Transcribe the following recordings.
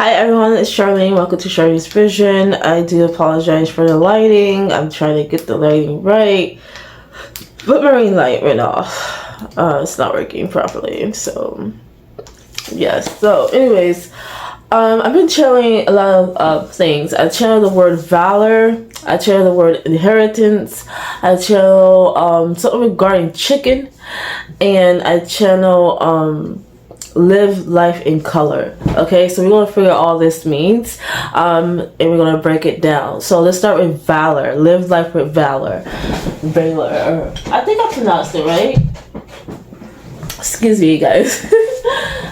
Hi everyone, it's Charlene. Welcome to Charlene's Vision. I do apologize for the lighting. I'm trying to get the lighting right, but my ring light went off. It's not working properly. So yes. So anyways, I've been channeling a lot of things. I channel the word valor. I channel the word inheritance. I channel something regarding chicken, and I channel live life in color. Okay, so we're going to figure out all this means, and we're going to break it down. So let's start with valor. Live life with valor. Valor. I think I pronounced it right. Excuse me, guys.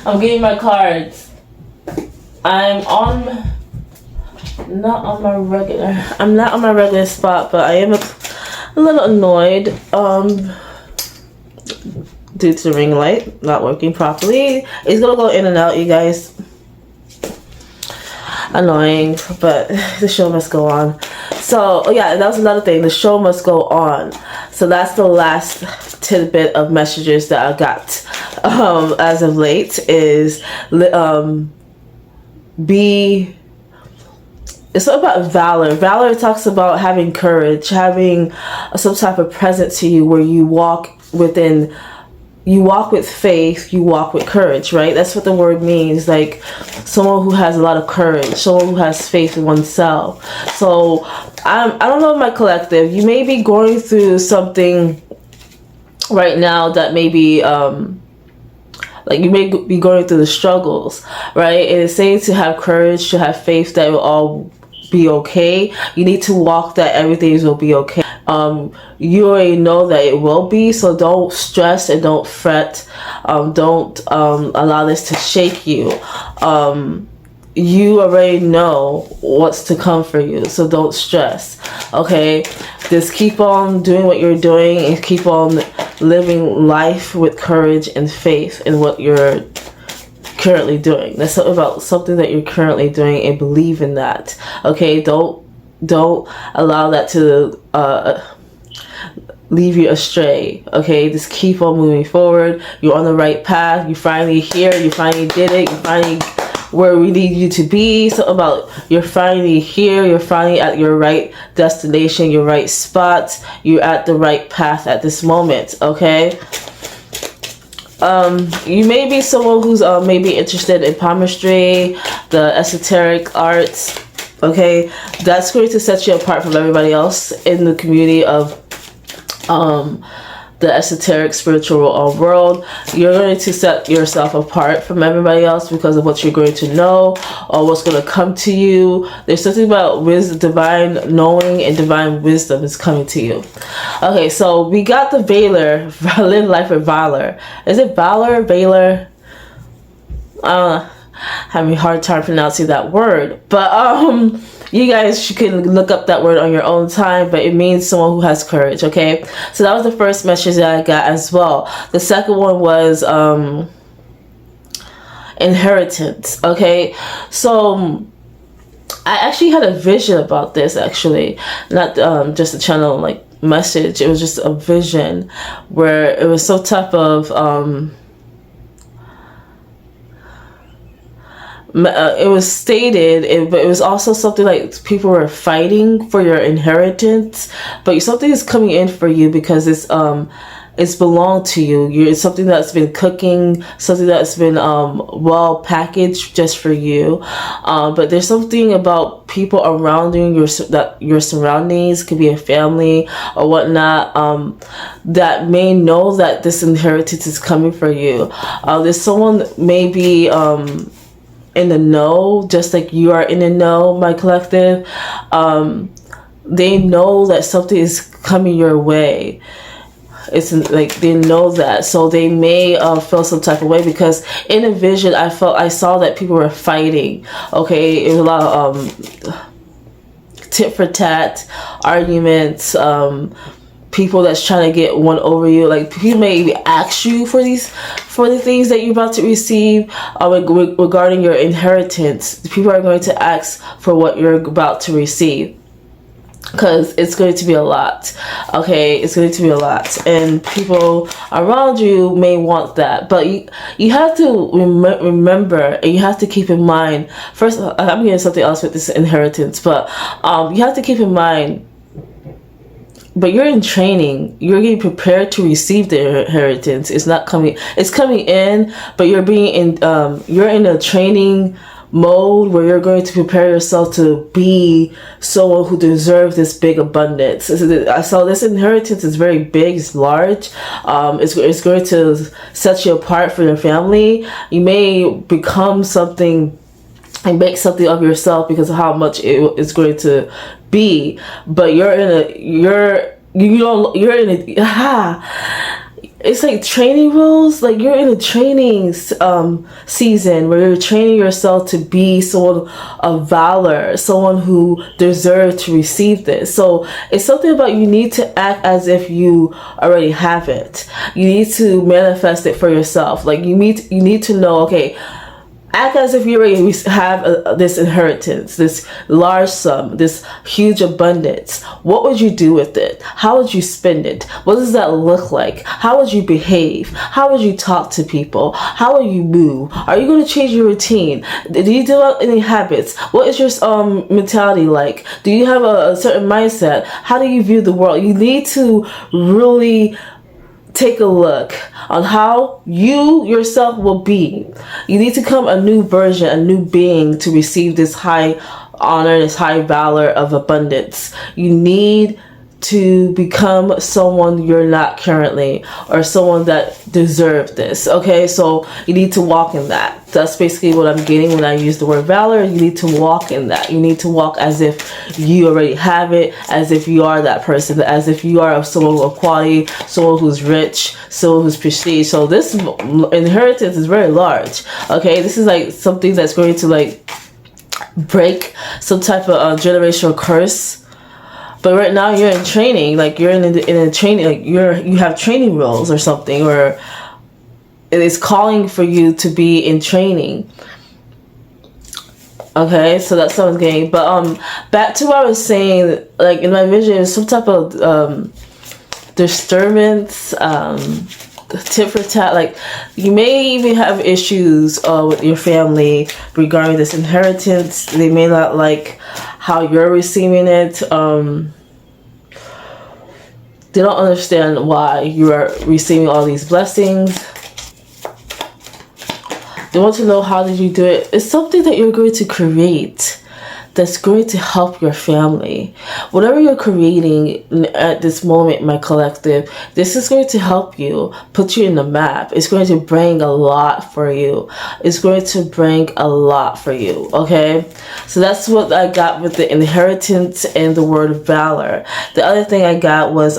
I'm getting my cards. I'm not on my regular spot, but I am a little annoyed. Due to the ring light not working properly. It's gonna go in and out, you guys. Annoying, but the show must go on. So yeah, that was another thing. The show must go on. So that's the last tidbit of messages that I got as of late is it's all about valor. Valor talks about having courage, having some type of presence to you where you walk with faith, you walk with courage, right? That's what the word means, like someone who has a lot of courage, someone who has faith in oneself. So I don't know, my collective, you may be going through something right now that may be like you may be going through the struggles, right? It is saying to have courage, to have faith that it will all be okay. You need to walk that everything will be okay. You already know that it will be, so don't stress and don't fret. Don't allow this to shake you. You already know what's to come for you, so don't stress. Okay, just keep on doing what you're doing and keep on living life with courage and faith in what you're currently doing. That's about something that you're currently doing, and believe in that. Okay, don't allow that to leave you astray. Okay, just keep on moving forward. You're on the right path. You finally here. You finally did it. You finally where we need you to be. So about you're finally here. You're finally at your right destination, your right spot. You're at the right path at this moment. Okay. You may be someone who's maybe interested in palmistry, the esoteric arts. Okay, that's going to set you apart from everybody else in the community of the esoteric spiritual world. You're going to set yourself apart from everybody else because of what you're going to know or what's going to come to you. There's something about wisdom, divine knowing and divine wisdom is coming to you. Okay, so we got the Valor, live life with valor. Is it valor, Valor? Having a hard time pronouncing that word, but you guys can look up that word on your own time, but it means someone who has courage. Okay, so that was the first message that I got as well. The second one was inheritance. Okay, so I actually had a vision about this, actually, not just a channel like message. It was just a vision where it was some type of it was stated, but it was also something like people were fighting for your inheritance, but something is coming in for you because it's belonged to you. It's something that's been cooking, something that's been well packaged just for you. But there's something about people around you, your surroundings, could be a family or whatnot, that may know that this inheritance is coming for you. There's someone maybe in the know, just like you are in the know, my collective. They know that something is coming your way. It's like they know that, so they may feel some type of way because in a vision I saw that people were fighting. Okay, it was a lot of tit for tat arguments, people that's trying to get one over you. Like people may ask you for the things that you're about to receive regarding your inheritance. People are going to ask for what you're about to receive. because it's going to be a lot. Okay, it's going to be a lot, and people around you may want that, but you have to remember, and you have to keep in mind. First, I'm getting something else with this inheritance, but you have to keep in mind. But you're in training. You're getting prepared to receive the inheritance. It's not coming. It's coming in, but you're being in. You're in a training mode where you're going to prepare yourself to be someone who deserves this big abundance. So this inheritance is very big, it's large. It's going to set you apart for your family. You may become something and make something of yourself because of how much it's going to be. But you're in a it's like training rules. Like you're in a training season where you're training yourself to be someone of valor, someone who deserves to receive this. So it's something about you need to act as if you already have it. You need to manifest it for yourself. Like you need to know, okay, act as if you already have this inheritance, this large sum, this huge abundance. What would you do with it? How would you spend it? What does that look like? How would you behave? How would you talk to people? How will you move? Are you going to change your routine? Do you develop any habits? What is your mentality like? Do you have a certain mindset? How do you view the world? You need to really take a look on how you yourself will be. You need to become a new version, a new being to receive this high honor, this high valor of abundance. You need to become someone you're not currently, or someone that deserves this. Okay, so you need to walk in that. That's basically what I'm getting when I use the word valor. You need to walk in that. You need to walk as if you already have it, as if you are that person, as if you are someone of quality, someone who's rich, someone who's prestige. So this inheritance is very large. Okay, this is like something that's going to like break some type of generational curse. But right now you're in training, like you're in a training, like you have training roles or something, or it is calling for you to be in training. Okay, so that's what I was getting. But back to what I was saying, like in my vision, some type of disturbance, tit for tat. Like you may even have issues with your family regarding this inheritance. They may not like how you're receiving it. They don't understand why you are receiving all these blessings. They want to know, how did you do it? It's something that you're going to create that's going to help your family. Whatever you're creating at this moment, my collective, this is going to help you, put you in the map. It's going to bring a lot for you. It's going to bring a lot for you, okay? So that's what I got with the inheritance and the word of valor. The other thing I got was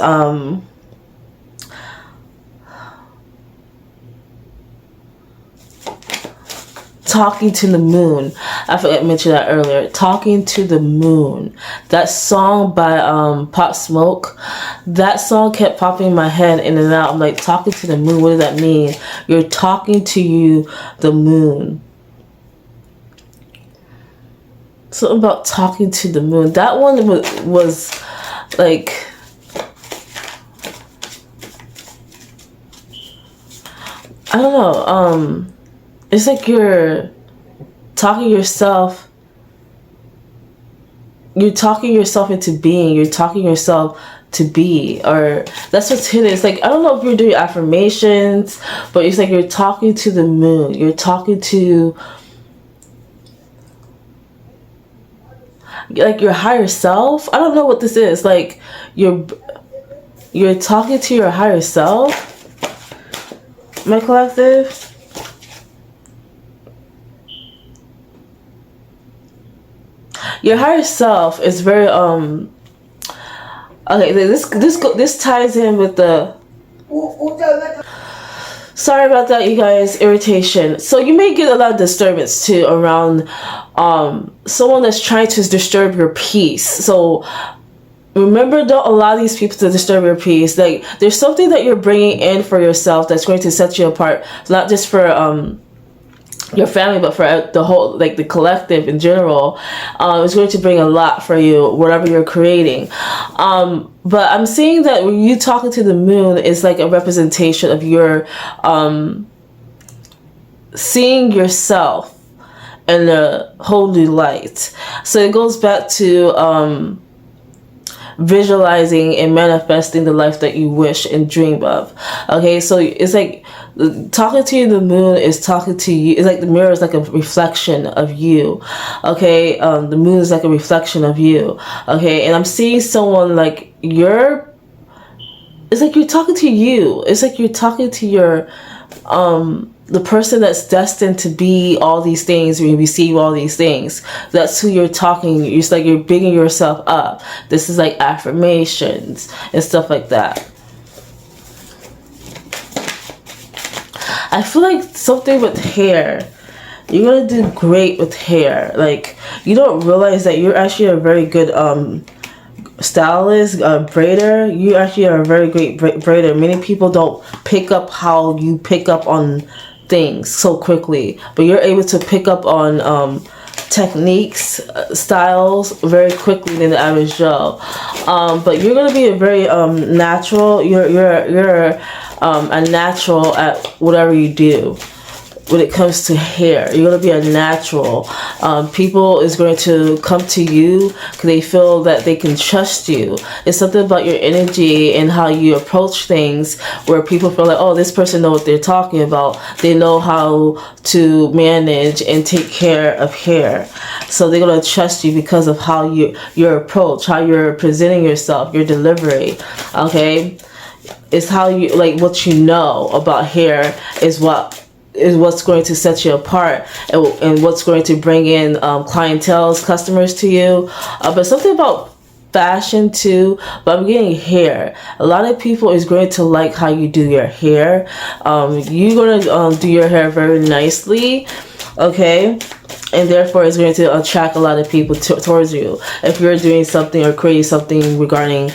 Talking to the Moon. I forgot to mention that earlier. Talking to the Moon. That song by Pop Smoke. That song kept popping in my head in and out. I'm like, talking to the moon, what does that mean? You're talking to the moon. Something about talking to the moon. That one was like, I don't know, it's like you're talking yourself into being. You're talking yourself to be, or that's what's hidden. It's like, I don't know if you're doing affirmations, but it's like you're talking to the moon. You're talking to like your higher self. I don't know what this is. Like you're talking to your higher self, my collective. Your higher self is very okay, this ties in with the, sorry about that, you guys, irritation. So you may get a lot of disturbance too around someone that's trying to disturb your peace. So remember, don't allow these people to disturb your peace. Like there's something that you're bringing in for yourself that's going to set you apart, not just for your family, but for the whole, like the collective in general, it's going to bring a lot for you, whatever you're creating. But I'm seeing that when you talking to the moon, it's like a representation of your seeing yourself in a whole new light. So it goes back to visualizing and manifesting the life that you wish and dream of. Okay, so it's like talking to the moon is talking to you. It's like the mirror is like a reflection of you. Okay, the moon is like a reflection of you. Okay, and I'm seeing someone like it's like you're talking to you. It's like you're talking to your the person that's destined to be all these things, when you receive all these things. That's who you're talking. It's like you're bigging yourself up. This is like affirmations and stuff like that. I feel like something with hair. You're gonna do great with hair. Like, you don't realize that you're actually a very good stylist, braider. You actually are a very great braider. Many people don't pick up how you pick up on things so quickly, but you're able to pick up on techniques, styles very quickly than the average Joe. But you're gonna be a very natural. You're a natural at whatever you do. When it comes to hair, you're going to be a natural. People is going to come to you because they feel that they can trust you. It's something about your energy and how you approach things where people feel like, oh, this person knows what they're talking about. They know how to manage and take care of hair. So they're going to trust you because of how your approach, how you're presenting yourself, your delivery. Okay? It's how you, like, what you know about hair is what's going to set you apart, and what's going to bring in clientele's customers to you. But something about fashion too, but I'm getting hair. A lot of people is going to like how you do your hair. You're going to do your hair very nicely, okay? And therefore it's going to attract a lot of people towards you if you're doing something or creating something regarding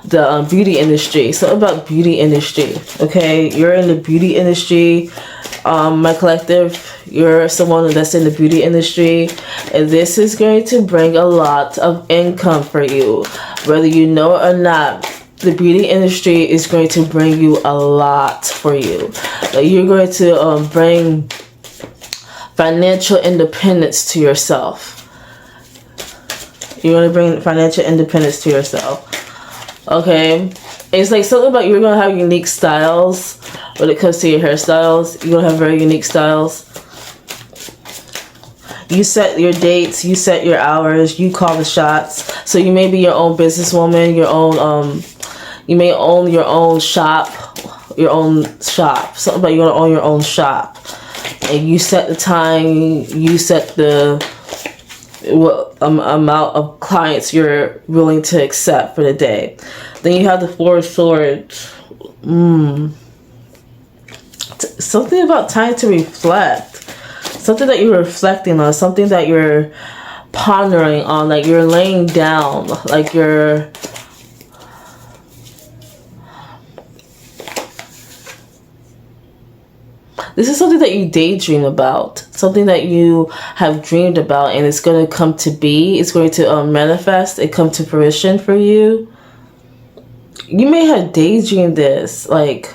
the beauty industry. Something about beauty industry, okay? You're in the beauty industry, my collective. You're someone that's in the beauty industry, and this is going to bring a lot of income for you, whether you know it or not. The beauty industry is going to bring you a lot for you. You're going to bring financial independence to yourself. You're going to bring financial independence to yourself. Okay? It's like something about you're going to have unique styles when it comes to your hairstyles. You're going to have very unique styles. You set your dates, you set your hours, you call the shots. So you may be your own businesswoman, your own, you may own your own shop, Something about you're going to own your own shop. And you set the time, you set the amount of clients you're willing to accept for the day. Then you have the Four of Swords. Something about time to reflect. Something that you're reflecting on. Something that you're pondering on. Like you're laying down. Like you're... This is something that you daydream about. Something that you have dreamed about, and it's going to come to be. It's going to manifest and come to fruition for you. You may have daydreamed this, like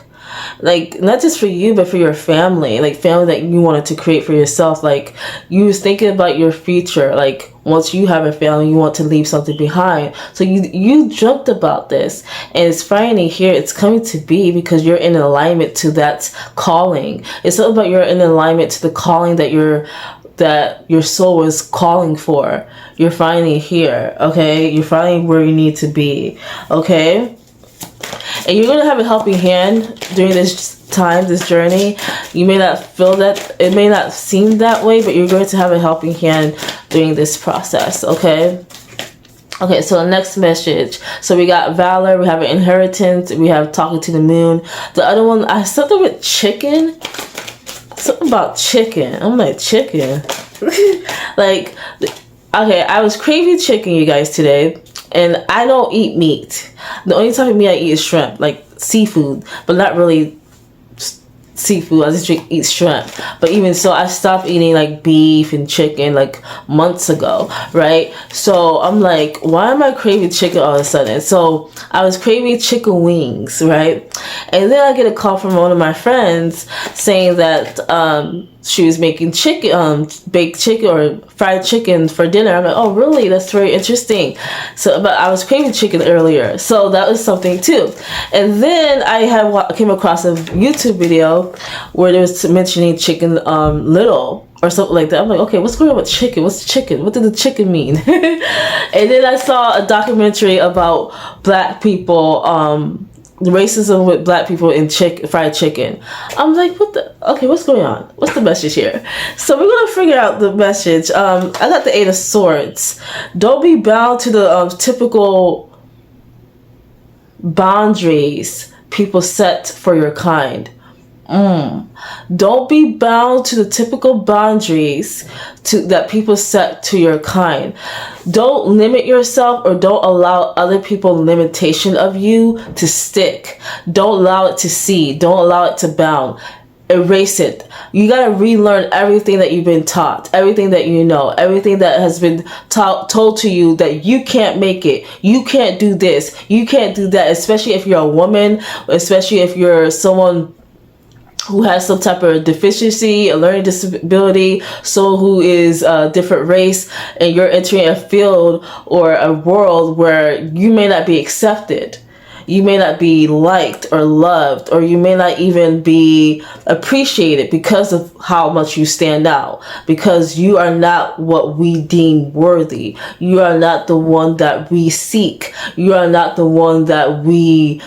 not just for you, but for your family, like family that you wanted to create for yourself. Like you was thinking about your future, like once you have a family, you want to leave something behind. So you dreamt about this, and it's finally here. It's coming to be because you're in alignment to that calling. It's not about you're in alignment to the calling that your soul is calling for. You're finally here, okay? You're finally where you need to be, okay? And you're going to have a helping hand during this time, this journey. You may not feel that, it may not seem that way, but you're going to have a helping hand during this process, okay? Okay, so the next message. So we got Valor, we have an Inheritance, we have Talking to the Moon. The other one, I something with chicken. Something about chicken. I'm like, chicken? Like, okay, I was craving chicken, you guys, today. And I don't eat meat. The only type of meat I eat is shrimp, like seafood, but not really seafood. I just eat shrimp. But even so, I stopped eating like beef and chicken like months ago, right? So I'm like, why am I craving chicken all of a sudden? So I was craving chicken wings, right? And then I get a call from one of my friends saying that she was making chicken, baked chicken or fried chicken for dinner. I'm like, oh really? That's very interesting. So, but I was craving chicken earlier, so that was something too. And then I came across a YouTube video where they was mentioning chicken little or something like that. I'm like, okay, what's going on with chicken? What's chicken? What did the chicken mean? And then I saw a documentary about black people, racism with black people in fried chicken. I'm like, okay, what's going on? What's the message here? So we're gonna figure out the message. I got the Eight of Swords. Don't be bound to the typical boundaries people set for your kind. Don't be bound to the typical boundaries that people set to your kind. Don't limit yourself, or don't allow other people's limitation of you to stick. Don't allow it to see. Don't allow it to bound. Erase it. You gotta relearn everything that you've been taught, everything that you know, everything that has been told to you that you can't make it, you can't do this, you can't do that, especially if you're a woman, especially if you're someone who has some type of deficiency, a learning disability, someone who is a different race, and you're entering a field or a world where you may not be accepted. You may not be liked or loved, or you may not even be appreciated because of how much you stand out, because you are not what we deem worthy. You are not the one that we seek. You are not the one that we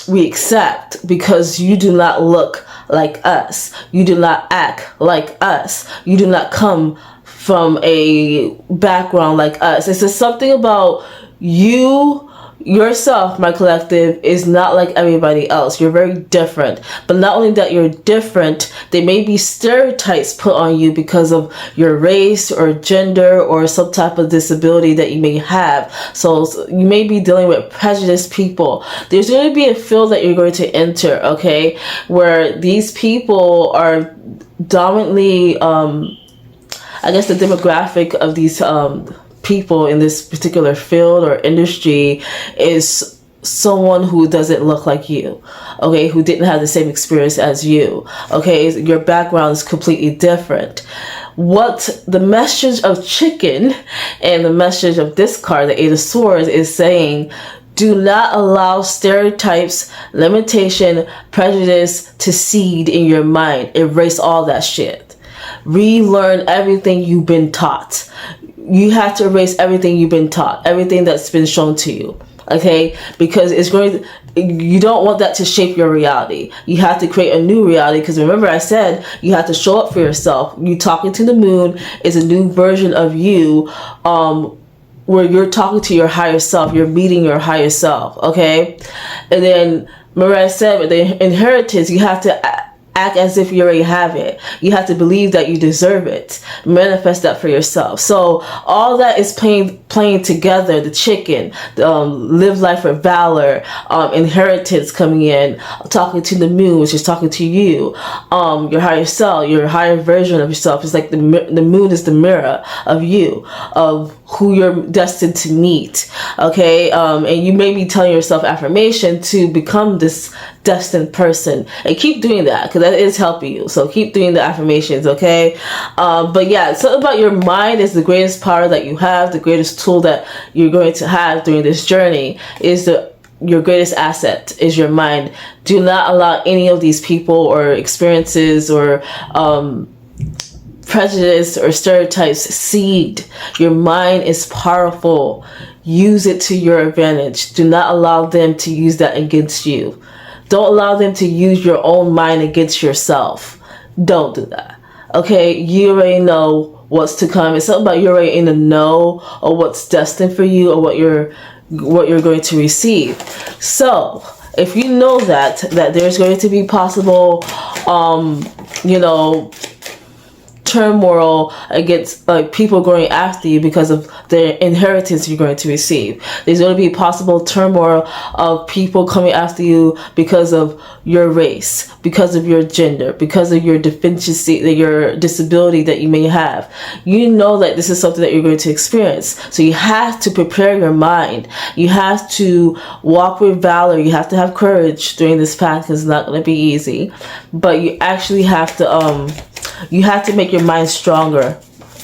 accept, because you do not look like us. You do not act like us. You do not come from a background like us. It's just something about you, yourself, my collective, is not like everybody else. You're very different. But not only that you're different, there may be stereotypes put on you because of your race or gender or some type of disability that you may have. So you may be dealing with prejudiced people. There's going to be a field that you're going to enter, okay, where these people are dominantly, I guess the demographic of these people in this particular field or industry is someone who doesn't look like you, okay, who didn't have the same experience as you, okay, your background is completely different. What the message of chicken and the message of this card, the Eight of Swords, is saying: do not allow stereotypes, limitation, prejudice to seed in your mind. Erase all that shit. Relearn everything you've been taught. You have to erase everything you've been taught, everything that's been shown to you, okay? Because you don't want that to shape your reality. You have to create a new reality, because remember I said you have to show up for yourself. You talking to the moon is a new version of you, where you're talking to your higher self. You're meeting your higher self, okay? And then remember I said with the inheritance, you have to act as if you already have it. You have to believe that you deserve it. Manifest that for yourself. So all that is playing together. The chicken, live life with valor, inheritance coming in, talking to the moon, which is talking to you, your higher self, your higher version of yourself. It's like the moon is the mirror of you, of who you're destined to meet, okay? And you may be telling yourself affirmation to become this destined person, and keep doing that, because that is helping you. So keep doing the affirmations, okay? But yeah, something about your mind is the greatest power that you have. The greatest tool that you're going to have during this journey is your greatest asset is your mind. Do not allow any of these people or experiences or prejudice or stereotypes seed. Your mind is powerful. Use it to your advantage. Do not allow them to use that against you. Don't allow them to use your own mind against yourself. Don't do that, okay? You already know what's to come. It's something about you already in the know or what's destined for you, or what you're going to receive. So if you know that there's going to be possible turmoil against like people going after you because of the inheritance you're going to receive. There's going to be possible turmoil of people coming after you because of your race, because of your gender, because of your deficiency, your disability that you may have. You know that this is something that you're going to experience. So you have to prepare your mind. You have to walk with valor. You have to have courage during this path because it's not going to be easy. But you actually have to make your mind stronger.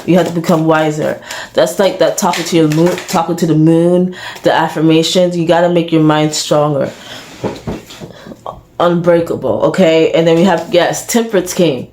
You have to become wiser. That's like that talking to the moon, the affirmations. You got to make your mind stronger. Unbreakable, okay? And then we have, yes, temperance came.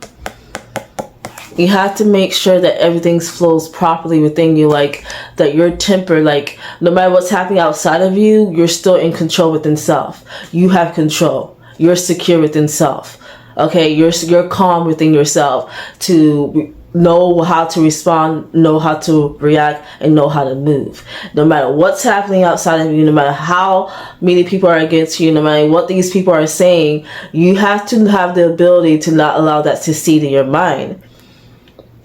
You have to make sure that everything flows properly within you, like that your temper, like no matter what's happening outside of you, you're still in control within self. You have control. You're secure within self. Okay, you're calm within yourself to know how to respond, know how to react, and know how to move. No matter what's happening outside of you, no matter how many people are against you, no matter what these people are saying, you have to have the ability to not allow that to seed in your mind.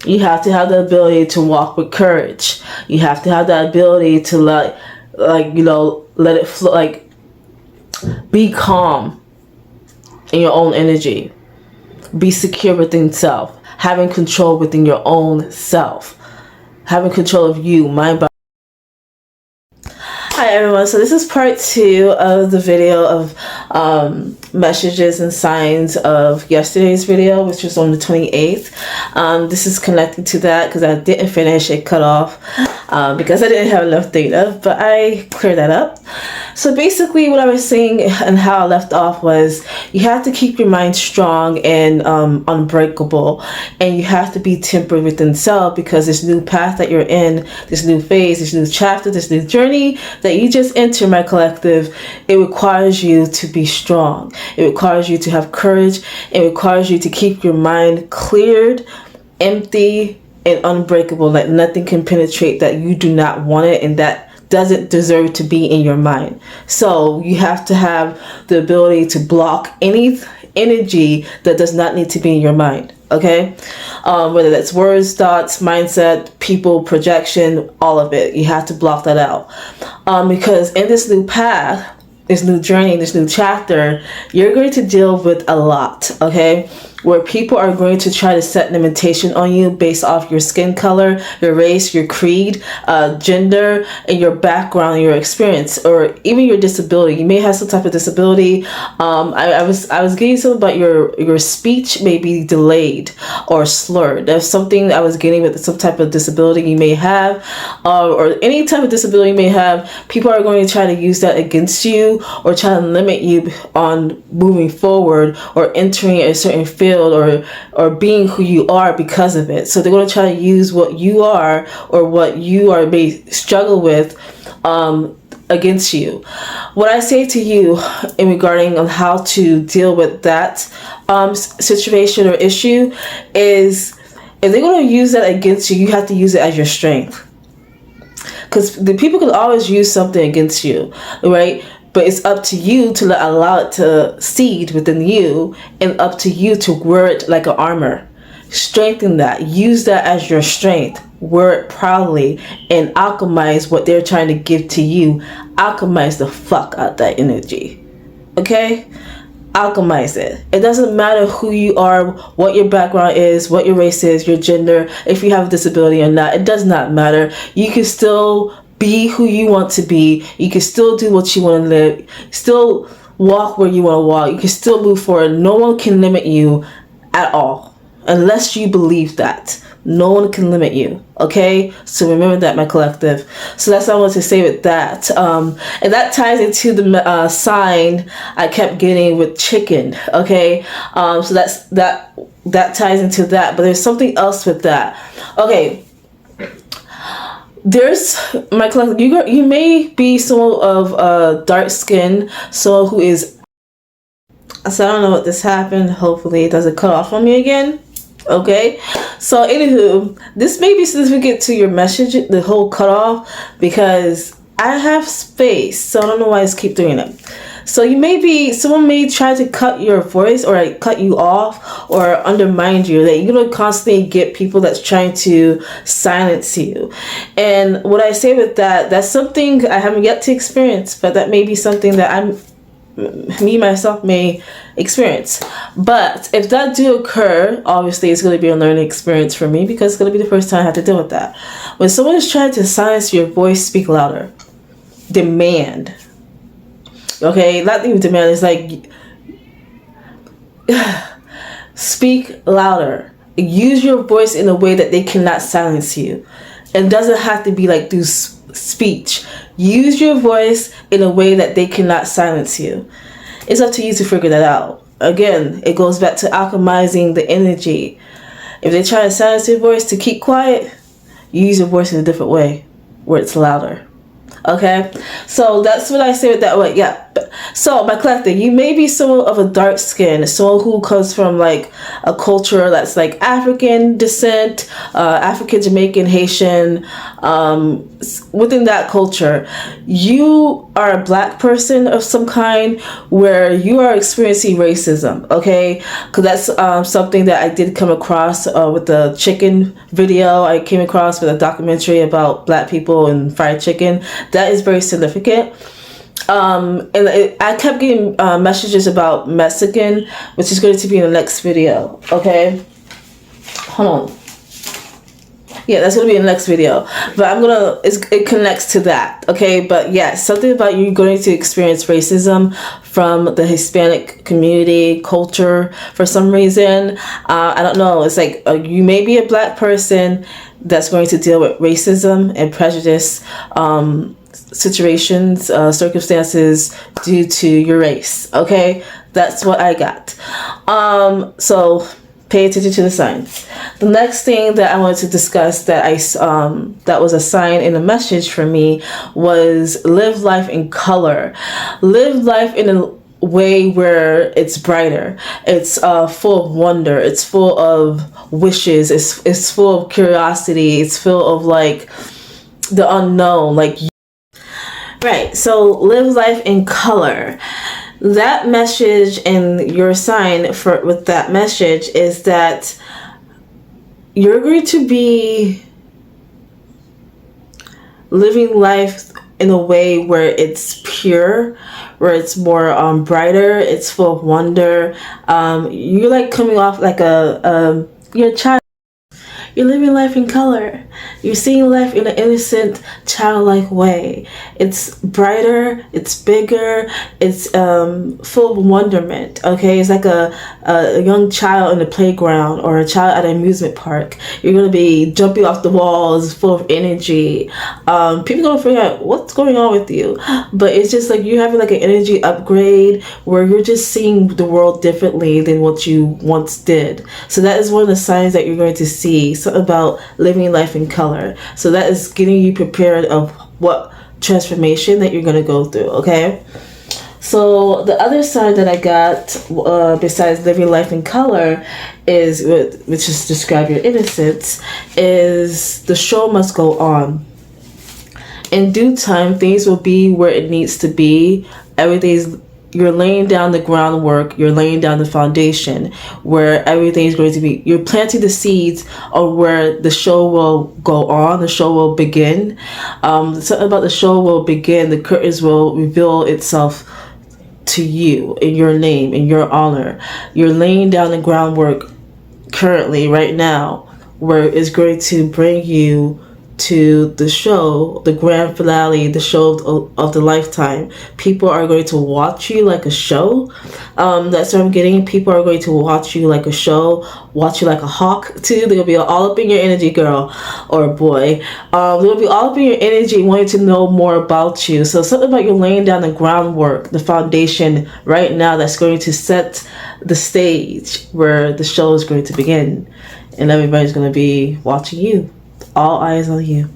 You have to have the ability to walk with courage. You have to have that ability to let it flow, like be calm in your own energy. Be secure within self. Having control within your own self. Having control of you, mind, body. Hi everyone, so this is part 2 of the video of messages and signs of yesterday's video, which was on the 28th. This is connected to that because I didn't finish, it cut off because I didn't have enough data, but I cleared that up. So basically what I was saying and how I left off was you have to keep your mind strong and unbreakable, and you have to be tempered within self because this new path that you're in, this new phase, this new chapter, this new journey that you just enter, my collective, it requires you to be strong. It requires you to have courage. It requires you to keep your mind cleared, empty, and unbreakable, like nothing can penetrate that you do not want it and that doesn't deserve to be in your mind. So you have to have the ability to block any energy that does not need to be in your mind. Okay, whether that's words, thoughts, mindset, people, projection, all of it, you have to block that out, because in this new path, this new journey, this new chapter, you're going to deal with a lot, okay, where people are going to try to set limitation on you based off your skin color, your race, your creed, gender, and your background, your experience, or even your disability. You may have some type of disability. I was getting something about your speech may be delayed or slurred. There's something I was getting with some type of disability you may have, or any type of disability you may have. People are going to try to use that against you or try to limit you on moving forward or entering a certain field or being who you are because of it. So they're going to try to use what you are or what you are may struggle with against you. What I say to you in regarding on how to deal with that situation or issue is, if they're going to use that against you, you have to use it as your strength. Because the people can always use something against you, right? But it's up to you to allow it to seed within you, and up to you to wear it like an armor. Strengthen that. Use that as your strength. Wear it proudly and alchemize what they're trying to give to you. Alchemize the fuck out that energy. Okay? Alchemize it. It doesn't matter who you are, what your background is, what your race is, your gender, if you have a disability or not. It does not matter. You can still be who you want to be. You can still do what you want to live. Still walk where you want to walk. You can still move forward. No one can limit you at all. Unless you believe that. No one can limit you. Okay? So remember that, my collective. So that's what I want to say with that. And that ties into the sign I kept getting with chicken. Okay? So that ties into that. But there's something else with that. Okay. There's my collective. You may be someone of dark skin, someone who is. So I don't know what this happened. Hopefully it doesn't cut off on me again. Okay. So anywho, this may be significant to your message, the whole cutoff, because I have space. So I don't know why I just keep doing it. So someone may try to cut your voice or like cut you off or undermine you. That you're gonna constantly get people that's trying to silence you. And what I say with that, that's something I haven't yet to experience, but that may be something that me myself may experience. But if that do occur, obviously it's going to be a learning experience for me, because it's going to be the first time I have to deal with that. When someone is trying to silence your voice, speak louder. Demand. Okay, not even demand. It's like speak louder. Use your voice in a way that they cannot silence you. It doesn't have to be like through speech. Use your voice in a way that they cannot silence you. It's up to you to figure that out. Again, it goes back to alchemizing the energy. If they try to silence your voice to keep quiet, use your voice in a different way where it's louder. Okay, so that's what I say with that. Like, yeah. So my collective, you may be someone of a dark skin, someone who comes from like a culture that's like African descent, African, Jamaican, Haitian. Within that culture, you are a black person of some kind where you are experiencing racism. Okay, because that's something that I did come across with the chicken video. I came across with a documentary about black people and fried chicken. That is very significant. I kept getting messages about Mexican, which is going to be in the next video. Okay, hold on. Yeah, that's going to be in the next video. But it connects to that. Okay, but yeah, something about you going to experience racism from the Hispanic community, culture, for some reason. I don't know. It's like you may be a black person that's going to deal with racism and prejudice situations, circumstances due to your race. Okay, that's what I got. So pay attention to the signs. The next thing that I wanted to discuss that that was a sign in a message for me was live life in color. Live life in a way where it's brighter. It's full of wonder. It's full of wishes. It's full of curiosity. It's full of like the unknown. Like, right. So live life in color. That message and your sign with that message is that you're going to be living life in a way where it's pure, where it's more brighter, it's full of wonder. You're like coming off like you're a child. You're living life in color. You're seeing life in an innocent, childlike way. It's brighter, it's bigger, it's full of wonderment, okay? It's like a young child in the playground or a child at an amusement park. You're going to be jumping off the walls, full of energy. People are going to figure out what's going on with you. But it's just like you're having like an energy upgrade where you're just seeing the world differently than what you once did. So that is one of the signs that you're going to see. Something about living life in color. So that is getting you prepared of what transformation that you're going to go through. Okay, so the other side that I got besides living life in color is, which is describe your innocence, is the show must go on. In due time, things will be where it needs to be. You're laying down the groundwork, you're laying down the foundation where everything is going to be, you're planting the seeds of where the show will go on, the show will begin. Something about the show will begin, the curtains will reveal itself to you in your name, in your honor. You're laying down the groundwork currently, right now, where it's going to bring you to the show, the grand finale, the show of the lifetime. People are going to watch you like a show. That's what I'm getting. People are going to watch you like a show, watch you like a hawk too. They're going to be all up in your energy, girl or boy. They're going to be all up in your energy, wanting to know more about you. So something about you laying down the groundwork, the foundation right now that's going to set the stage where the show is going to begin. And everybody's going to be watching you. All eyes on you.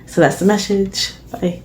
So that's the message. Bye.